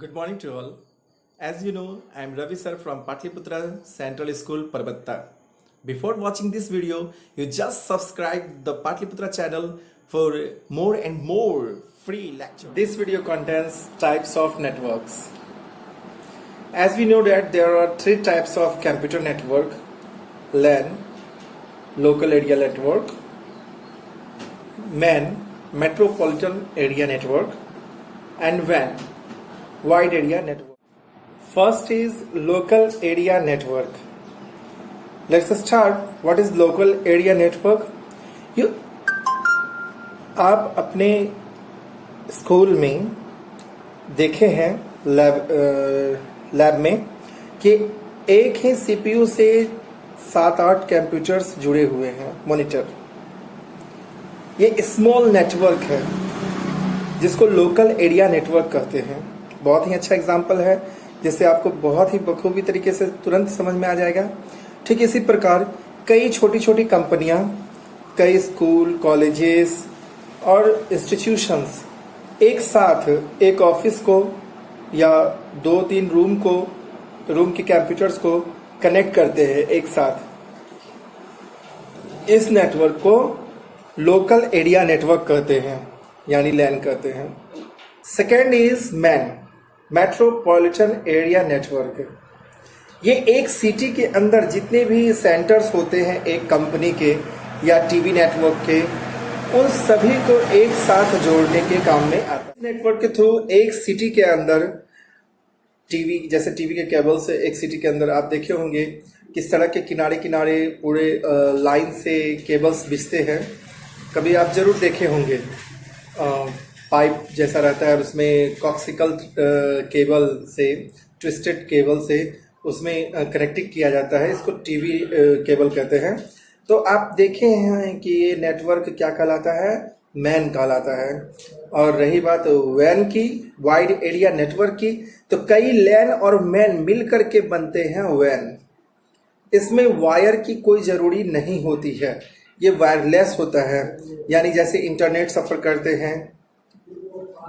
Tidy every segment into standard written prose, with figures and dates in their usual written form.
Good morning to all. As you know, I am Ravi sir from Patliputra Central School, Parbatta. Before watching this video, you just subscribe the Patliputra channel for more and more free lectures. This video contains types of networks. As we know that there are three types of computer network: LAN, local area network; MAN, metropolitan area network; and WAN, wide area network. First is local area network. Let's start. What is local area network? आप अपने school में देखे हैं lab में कि एक ही CPU से 7-8 computers जुड़े हुए हैं, मॉनिटर। ये स्मॉल नेटवर्क है जिसको लोकल एरिया नेटवर्क कहते हैं। बहुत ही अच्छा एग्जाम्पल है जिससे आपको बहुत ही बखूबी तरीके से तुरंत समझ में आ जाएगा। ठीक इसी प्रकार कई छोटी छोटी कंपनियां, कई स्कूल, कॉलेजेस और इंस्टीट्यूशंस एक साथ एक ऑफिस को या 2-3 रूम के कंप्यूटर्स को कनेक्ट करते हैं एक साथ। इस नेटवर्क को लोकल एरिया नेटवर्क कहते हैं, यानी लैन कहते हैं। Second is man, metropolitan area network. ये एक सिटी के अंदर जितने भी सेंटर्स होते हैं एक कंपनी के या टीवी नेटवर्क के, उन सभी को एक साथ जोड़ने के काम में आता है। नेटवर्क के थ्रू एक सिटी के अंदर टीवी, जैसे टीवी के केबल से एक सिटी के अंदर आप देखे होंगे कि सड़क के किनारे किनारे पूरे लाइन से केबल्स बिछते हैं। कभी आप जरूर देखे होंगे, पाइप जैसा रहता है और उसमें कॉक्सिकल केबल से, ट्विस्टेड केबल से उसमें कनेक्टिंग किया जाता है। इसको टीवी केबल कहते हैं। तो आप देखे हैं कि ये नेटवर्क क्या कहलाता है? मैन कहलाता है। और रही बात वैन की, वाइड एरिया नेटवर्क की, तो कई लैन और मैन मिलकर के बनते हैं वैन। इसमें वायर की कोई जरूरी नहीं होती है, ये वायरलेस होता है। यानी जैसे इंटरनेट सफर करते हैं,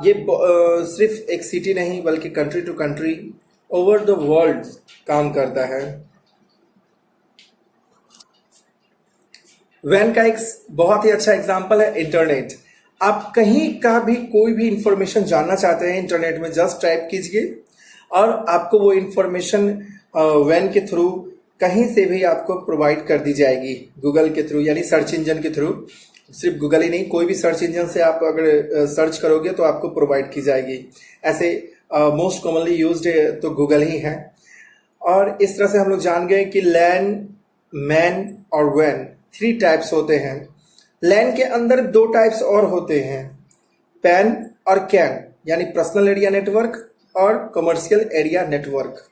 ये सिर्फ एक सिटी नहीं बल्कि country to country, over the world काम करता है। वैन का एक बहुत ही अच्छा एग्जांपल है इंटरनेट। आप कहीं का भी कोई भी इंफॉर्मेशन जानना चाहते हैं, इंटरनेट में जस्ट टाइप कीजिए और आपको वो इंफॉर्मेशन वैन के थ्रू कहीं से भी आपको प्रोवाइड कर दी जाएगी, गूगल के थ्रू, यानी सर्च इंजन के थ्रू। सिर्फ गूगल ही नहीं, कोई भी सर्च इंजन से आप अगर सर्च करोगे तो आपको प्रोवाइड की जाएगी। ऐसे मोस्ट कॉमनली यूज्ड तो गूगल ही है। और इस तरह से हम लोग जान गए कि लैन, मैन और वैन 3 टाइप्स होते हैं। लैन के अंदर 2 टाइप्स और होते हैं, पैन और कैन, यानी पर्सनल एरिया नेटवर्क और कमर्शियल एरिया नेटवर्क।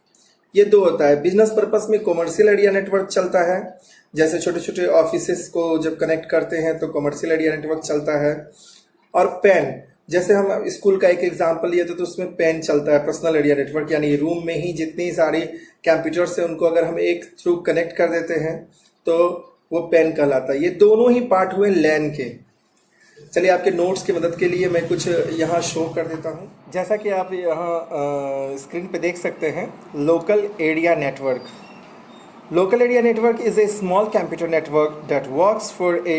ये 2 होता है। बिजनेस पर्पस में कमर्शियल एरिया नेटवर्क चलता है, जैसे छोटे छोटे ऑफिसेस को जब कनेक्ट करते हैं तो कमर्शियल एरिया नेटवर्क चलता है। और पैन, जैसे हम स्कूल का एक एग्जांपल लिए तो उसमें पैन चलता है, पर्सनल एरिया नेटवर्क, यानी रूम में ही जितनी सारी कंप्यूटर्स हैं उनको अगर हम एक थ्रू कनेक्ट कर देते हैं तो वो पैन कहलाता है। ये दोनों ही पार्ट हुए लैन के। चलिए आपके नोट्स की मदद के लिए मैं कुछ यहाँ शो कर देता हूँ। जैसा कि आप यहाँ स्क्रीन पे देख सकते हैं, local area network. Local area network is a small computer network that works for a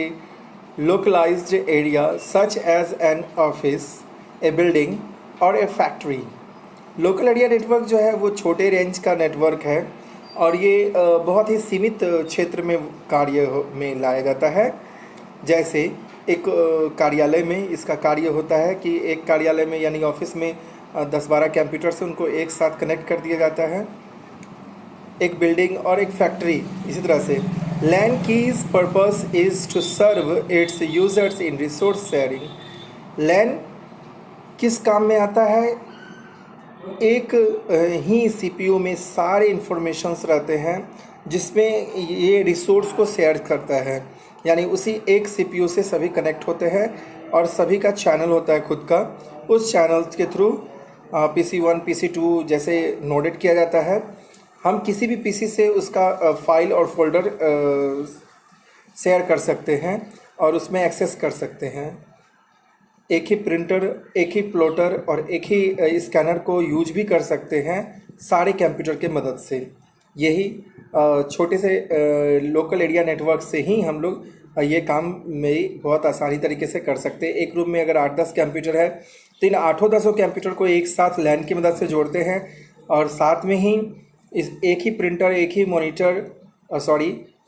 localized area such as an office, a building or a factory. Local area network जो है वो छोटे रेंज का network है और ये बहुत ही सीमित क्षेत्र में कार्य में लाया जाता है। जैसे एक कार्यालय में इसका कार्य होता है कि एक कार्यालय में यानी ऑफिस में 10-12 कंप्यूटर से उनको एक साथ कनेक्ट कर दिया जाता है। एक बिल्डिंग और एक फैक्ट्री इसी तरह से। LAN keys purpose is to serve its users in resource sharing. LAN किस काम में आता है? एक ही सीपीयू में सारे इंफॉर्मेशंस रहते हैं जिसमें ये रिसोर्स को शेयर करता है, यानी उसी एक सीपीयू से सभी कनेक्ट होते हैं और सभी का चैनल होता है खुद का। उस चैनल के थ्रू PC1, PC2 जैसे नोडेड किया जाता है। हम किसी भी पीसी से उसका फाइल और फोल्डर शेयर कर सकते हैं और उसमें एक्सेस कर सकते हैं। एक ही प्रिंटर, एक ही प्लॉटर और एक ही स्कैनर को यूज भी कर सकते हैं सारे कंप्यूटर के मदद से। यही छोटे से लोकल एरिया नेटवर्क से ही हम लोग ये काम में बहुत आसानी तरीके से कर सकते हैं। एक रूम में अगर 8-10 कंप्यूटर है तो इन 8-10 कंप्यूटर को एक साथ लैन की मदद से जोड़ते हैं और साथ में ही इस एक ही प्रिंटर, एक ही मॉनिटर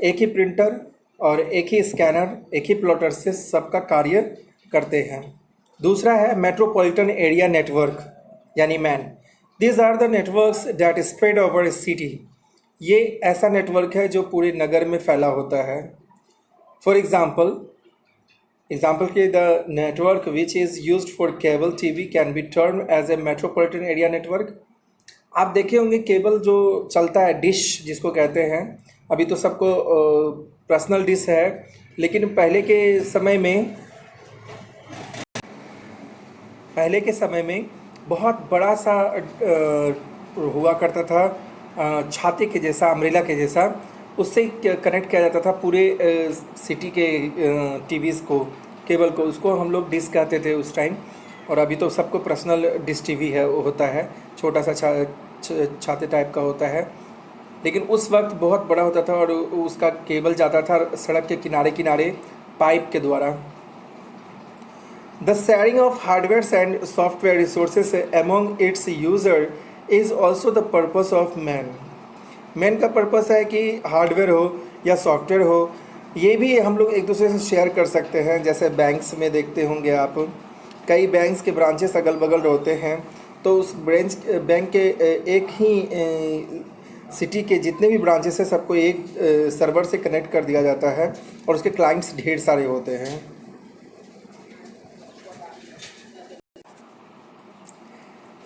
एक ही प्रिंटर और एक ही स्कैनर, एक ही प्लॉटर से सबका कार्य करते हैं। दूसरा है मेट्रोपॉलिटन एरिया नेटवर्क यानी MAN. These are the networks that spread over a city. ये ऐसा नेटवर्क है जो पूरे नगर में फैला होता है। फॉर एग्जाम्पल के the network which is used for cable TV can be term as a metropolitan area network. आप देखे होंगे केबल जो चलता है, डिश जिसको कहते हैं, अभी तो सबको पर्सनल डिश है, लेकिन पहले के समय में बहुत बड़ा सा हुआ करता था, छाते के जैसा, अम्ब्रेला के जैसा, उससे कनेक्ट किया जाता था पूरे सिटी के टीवीज़ को, केबल को। उसको हम लोग डिश कहते थे उस टाइम, और अभी तो सबको पर्सनल डिश टीवी है, वो होता है, छोटा सा छाते टाइप का होता है, लेकिन उस वक्त बहुत बड़ा होता था और उसका केबल जाता था सड़क के किनारे किनारे पाइप के द्वारा। The sharing of hardware and software resources among its user is also the purpose of man. Man का पर्पस है कि हार्डवेयर हो या सॉफ्टवेयर हो, ये भी हम लोग एक दूसरे से शेयर कर सकते हैं। जैसे बैंक्स में देखते होंगे आप, कई बैंक्स के ब्रांचेस अगल बगल होते हैं, तो उस बैंक के एक ही सिटी के जितने भी ब्रांचेस हैं सबको एक सर्वर से कनेक्ट कर दिया जाता है और उसके क्लाइंट्स ढेर सारे होते हैं।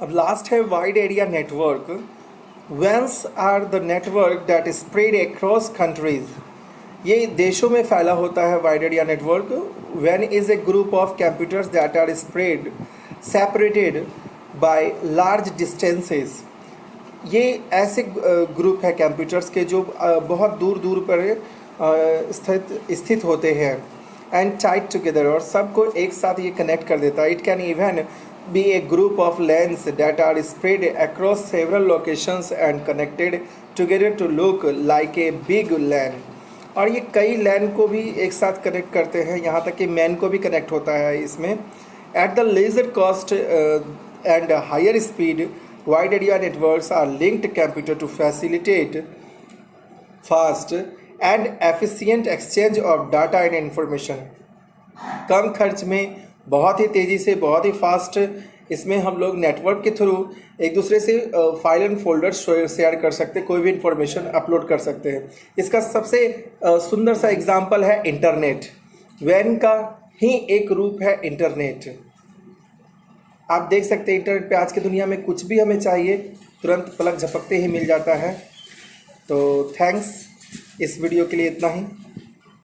अब लास्ट है wide area network. WANs are the network that spread across countries. ये देशों में फैला होता है वाइड एरिया नेटवर्क। वैन is a group of computers that are spread separated by large distances. ये ऐसे ग्रुप है कंप्यूटर्स के जो बहुत दूर दूर पर स्थित होते हैं, एंड टाइड टुगेदर, और सबको एक साथ ये कनेक्ट कर देता है। It can even be a group of LANs that are spread across several locations and connected together to look like a big LAN। और ये कई LAN को भी एक साथ कनेक्ट करते हैं, यहाँ तक कि मैन को भी कनेक्ट होता है इसमें। At the lesser cost and higher speed wide area networks are linked computer to facilitate fast and efficient exchange of data and information. कम खर्च में, बहुत ही तेज़ी से, बहुत ही फास्ट इसमें हम लोग नेटवर्क के थ्रू एक दूसरे से फाइल एंड फोल्डर शेयर कर सकते हैं, कोई भी इंफॉर्मेशन अपलोड कर सकते हैं। इसका सबसे सुंदर सा एग्जांपल है इंटरनेट। वैन का ही एक रूप है इंटरनेट। आप देख सकते हैं इंटरनेट पे आज की दुनिया में कुछ भी हमें चाहिए तुरंत पलक झपकते ही मिल जाता है। तो थैंक्स, इस वीडियो के लिए इतना ही।